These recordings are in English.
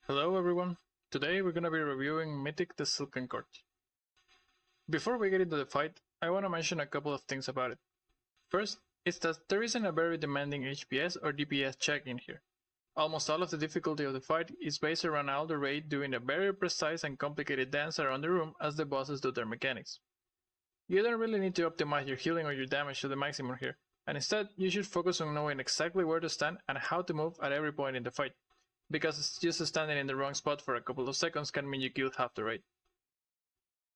Hello everyone, today we're gonna be reviewing Mythic the Silken Court. Before we get into the fight, I wanna mention a couple of things about it. First, is that there isn't a very demanding HPS or DPS check in here. Almost all of the difficulty of the fight is based around Alder Raid doing a very precise and complicated dance around the room as the bosses do their mechanics. You don't really need to optimize your healing or your damage to the maximum here, and instead you should focus on knowing exactly where to stand and how to move at every point in the fight, because just standing in the wrong spot for a couple of seconds can mean you killed half the raid.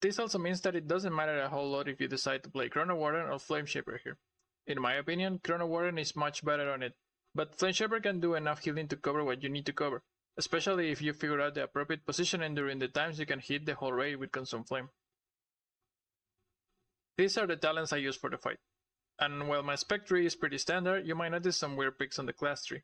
This also means that it doesn't matter a whole lot if you decide to play Chrono Warden or Flame Shaper here. In my opinion, Chrono Warden is much better on it, but Flame Shaper can do enough healing to cover what you need to cover, especially if you figure out the appropriate positioning during the times you can hit the whole raid with Consume Flame. These are the talents I use for the fight, and while my spec tree is pretty standard, you might notice some weird picks on the class tree.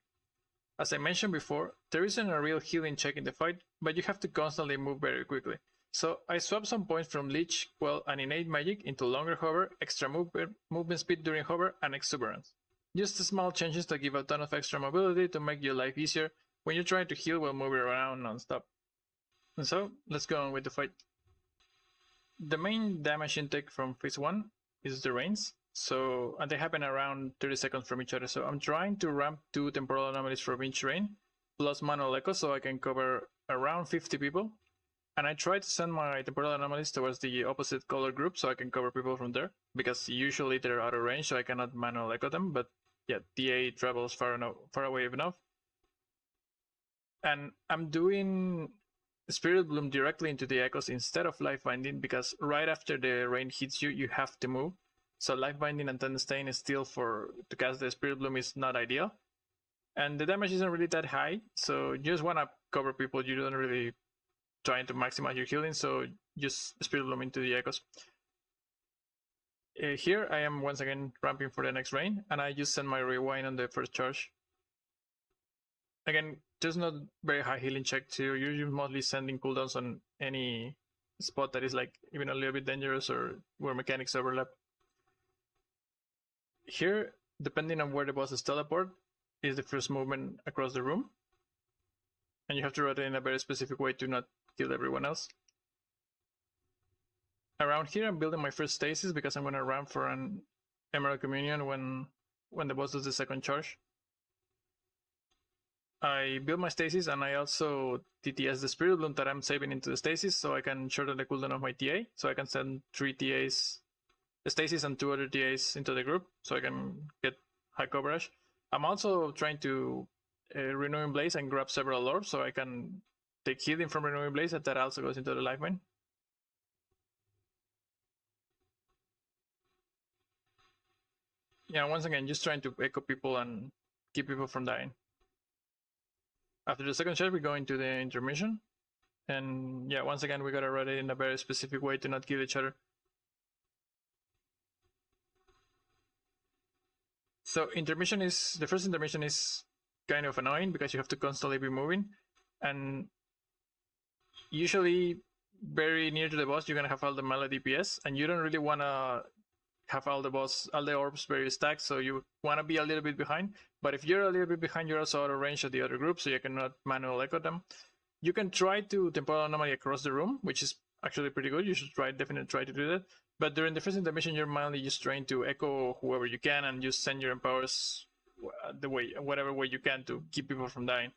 As I mentioned before, there isn't a real healing check in the fight, but you have to constantly move very quickly. So I swapped some points from Leech, Quell, and Innate Magic into longer hover, extra movement speed during hover, and exuberance. Just small changes that give a ton of extra mobility to make your life easier when you're trying to heal while moving around non-stop. And so, let's go on with the fight. The main damage intake from phase 1 is the rains, and they happen around 30 seconds from each other. So I'm trying to ramp 2 temporal anomalies from each rain, plus manual echo, so I can cover around 50 people. And I try to send my temporal anomalies towards the opposite color group, so I can cover people from there, because usually they're out of range, so I cannot manual echo them. But yeah, TA travels far away enough. And I'm doing Spirit Bloom directly into the echoes instead of Life Binding, because right after the rain hits you, you have to move. So Life Binding and then staying still to cast the Spirit Bloom is not ideal. And the damage isn't really that high, so you just want to cover people. You don't really trying to maximize your healing, so just Spirit Bloom into the echoes. Here I am once again ramping for the next rain, and I just send my Rewind on the first charge. Again, there's not very high healing check too. You're mostly sending cooldowns on any spot that is like even a little bit dangerous or where mechanics overlap. Here, depending on where the bosses teleport, is the first movement across the room. And you have to rotate in a very specific way to not kill everyone else. Around here, I'm building my first stasis because I'm going to ramp for an Emerald Communion when the boss does the second charge. I build my stasis, and I also TTS the Spirit Bloom that I'm saving into the stasis, so I can shorten the cooldown of my TA, so I can send 3 TAs, the stasis, and 2 other TAs into the group, so I can get high coverage. I'm also trying to Renewing Blaze and grab several orbs, so I can take healing from Renewing Blaze, and that also goes into the lifeline. Yeah, once again, just trying to echo people and keep people from dying. After the second shot, we go into the intermission. And yeah, once again, we gotta rotate in a very specific way to not kill each other. So the first intermission is kind of annoying because you have to constantly be moving. And usually very near to the boss, you're gonna have all the melee DPS, and you don't really wanna have all the orbs very stacked, so you want to be a little bit behind. But if you're a little bit behind, you're also out of range of the other group, so you cannot manual echo them. You can try to temporal anomaly across the room, which is actually pretty good. You should definitely try to do that. But during the first intermission, you're mainly just trying to echo whoever you can and just send your empowers whatever way you can to keep people from dying.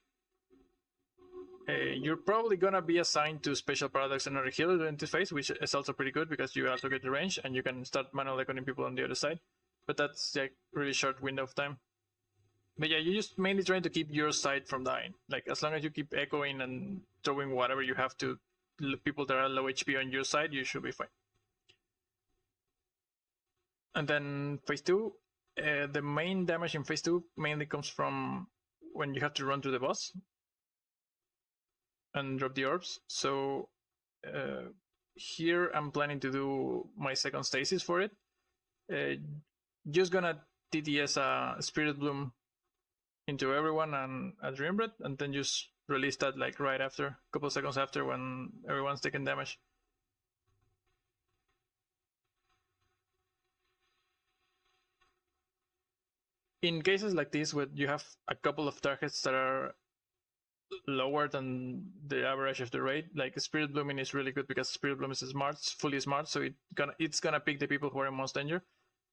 You're probably gonna be assigned to Special Paradox and another healer during this phase, which is also pretty good because you also get the range and you can start manually echoing people on the other side. But that's like really short window of time. But yeah, you're just mainly trying to keep your side from dying. Like as long as you keep echoing and throwing whatever you have to people that are low HP on your side, you should be fine. And then phase 2, the main damage in phase 2 mainly comes from when you have to run to the boss and drop the orbs. So here I'm planning to do my second stasis for it. Just gonna TTS a Spirit Bloom into everyone and a Dream Breath, and then just release that like right after, a couple seconds after, when everyone's taking damage. In cases like this, where you have a couple of targets that are lower than the average of the raid. Like Spirit Blooming is really good because Spirit Bloom is smart, fully smart, so it's gonna pick the people who are in most danger.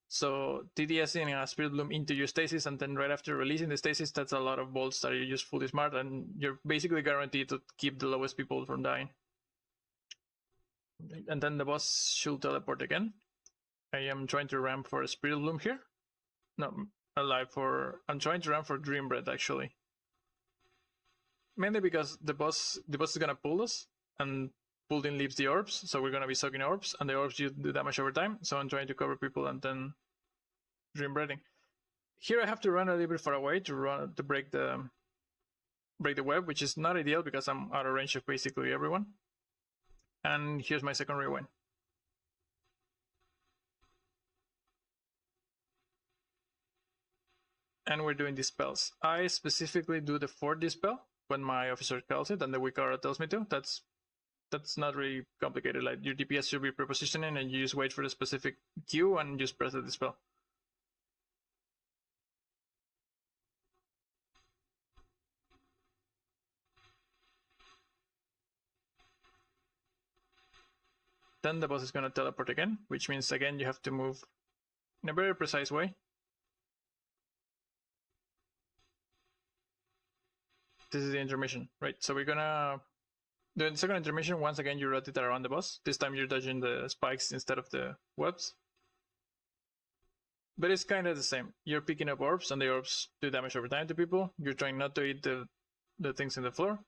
So TDSing a Spirit Bloom into your stasis and then right after releasing the stasis, that's a lot of bolts that are just fully smart and you're basically guaranteed to keep the lowest people from dying. And then the boss should teleport again. I am trying to ramp for a Spirit Bloom here. No, I'm trying to ramp for Dream Breath actually. Mainly because the boss is gonna pull us and pulled-in leaves the orbs, so we're gonna be sucking orbs, and the orbs do damage over time, so I'm trying to cover people and then Dream Breathing. Here I have to run a little bit far away to break the web, which is not ideal because I'm out of range of basically everyone. And here's my second rewind. And we're doing these spells. I specifically do the 4 dispel when my officer calls it and the weak aura tells me to. That's not really complicated. Like your DPS should be prepositioning and you just wait for the specific cue and just press the dispel. Then the boss is gonna teleport again, which means again you have to move in a very precise way. This is the intermission, right? So we're gonna do the second intermission. Once again, you rotate around the boss. This time you're dodging the spikes instead of the webs. But it's kind of the same. You're picking up orbs, and the orbs do damage over time to people. You're trying not to eat the things in the floor.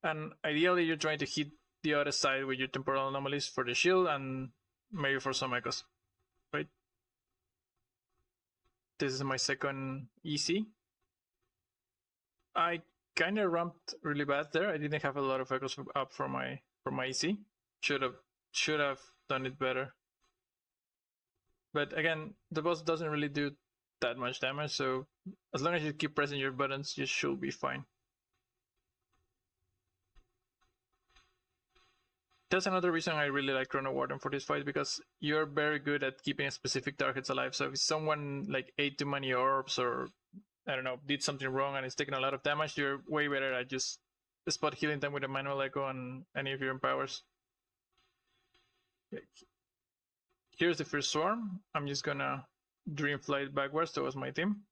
And ideally, you're trying to hit the other side with your temporal anomalies for the shield and maybe for some echoes, right? This is my second EC. I kind of ramped really bad there. I didn't have a lot of echoes up for my EC. Should have done it better. But again, the boss doesn't really do that much damage, so as long as you keep pressing your buttons, you should be fine. That's another reason I really like Chrono Warden for this fight, because you're very good at keeping specific targets alive. So if someone like ate too many orbs or, I don't know, did something wrong and is taking a lot of damage, you're way better at just spot healing them with a manual echo on any of your empowers. Here's the first swarm. I'm just gonna dream flight backwards towards my team.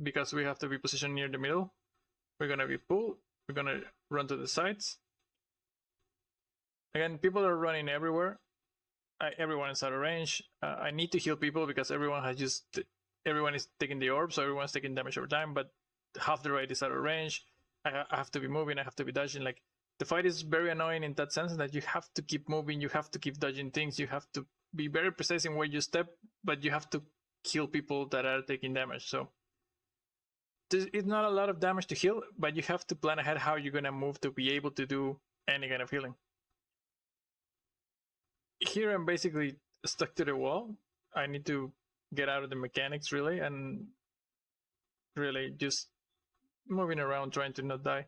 Because we have to be positioned near the middle. We're gonna be pulled. We're gonna run to the sides. Again, people are running everywhere. Everyone is out of range. I need to heal people because everyone is taking the orb, so everyone's taking damage over time, but half the raid is out of range. I have to be moving, I have to be dodging. Like, the fight is very annoying in that sense that you have to keep moving, you have to keep dodging things, you have to be very precise in where you step, but you have to kill people that are taking damage. So it's not a lot of damage to heal, but you have to plan ahead how you're gonna move to be able to do any kind of healing. Here I'm basically stuck to the wall. I need to get out of the mechanics really, and really just moving around trying to not die.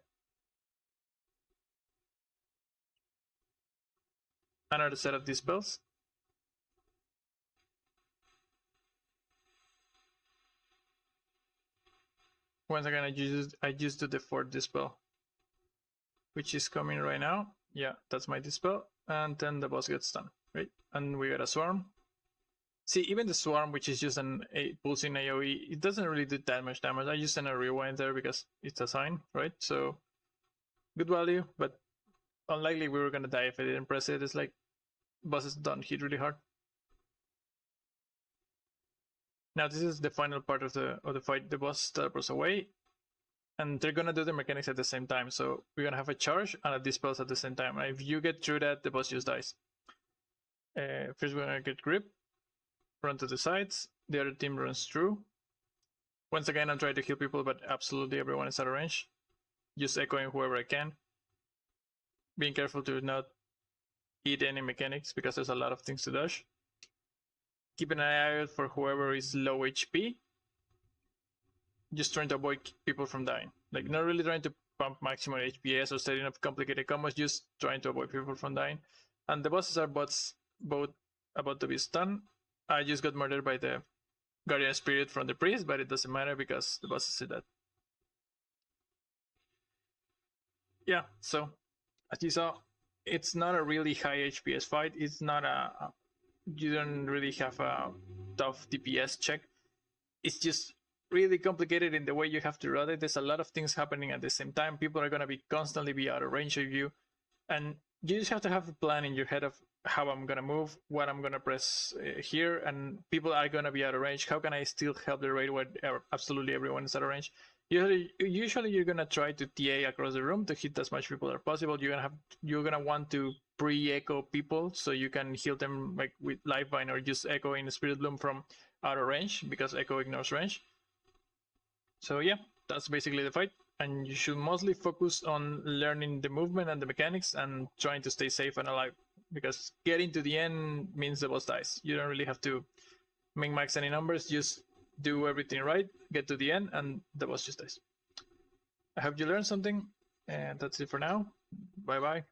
Another set of these spells. Once again, I just do the 4th dispel, which is coming right now. Yeah, that's my dispel, and then the boss gets done, right? And we got a swarm. See, even the swarm, which is just a pulsing AoE, it doesn't really do that much damage. I just send a rewind there because it's a sign, right? So good value, but unlikely we were gonna die if I didn't press it. It's like bosses don't hit really hard. Now this is the final part of the fight. The boss teleports away, and they're gonna do the mechanics at the same time. So we're gonna have a charge and a dispels at the same time. And if you get through that, the boss just dies. First we're gonna get grip, run to the sides. The other team runs through. Once again, I'm trying to heal people, but absolutely everyone is out of range. Just echoing whoever I can. Being careful to not eat any mechanics because there's a lot of things to dodge. Keep an eye out for whoever is low HP. Just trying to avoid people from dying. Like, not really trying to pump maximum HPS or setting up complicated combos, just trying to avoid people from dying. And the bosses are both about to be stunned. I just got murdered by the Guardian Spirit from the Priest, but it doesn't matter because the bosses is dead. yeah, so as you saw, it's not a really high HPS fight. It's not you don't really have a tough DPS check. It's just really complicated in the way you have to run it. There's a lot of things happening at the same time. People are going to be constantly be out of range of you, and you just have to have a plan in your head of how I'm going to move, what I'm going to press here, and people are going to be out of range. How can I still help the raid when absolutely everyone is out of range? Usually you're going to try to TA across the room to hit as much people as possible. You're going to want to pre-echo people so you can heal them like with Lifeline or just echo in Spirit Bloom from out of range, because echo ignores range. So yeah, that's basically the fight, and you should mostly focus on learning the movement and the mechanics and trying to stay safe and alive, because getting to the end means the boss dies. You don't really have to min-max any numbers, just do everything right, get to the end, and the boss just dies. I hope you learned something, and that's it for now. Bye bye.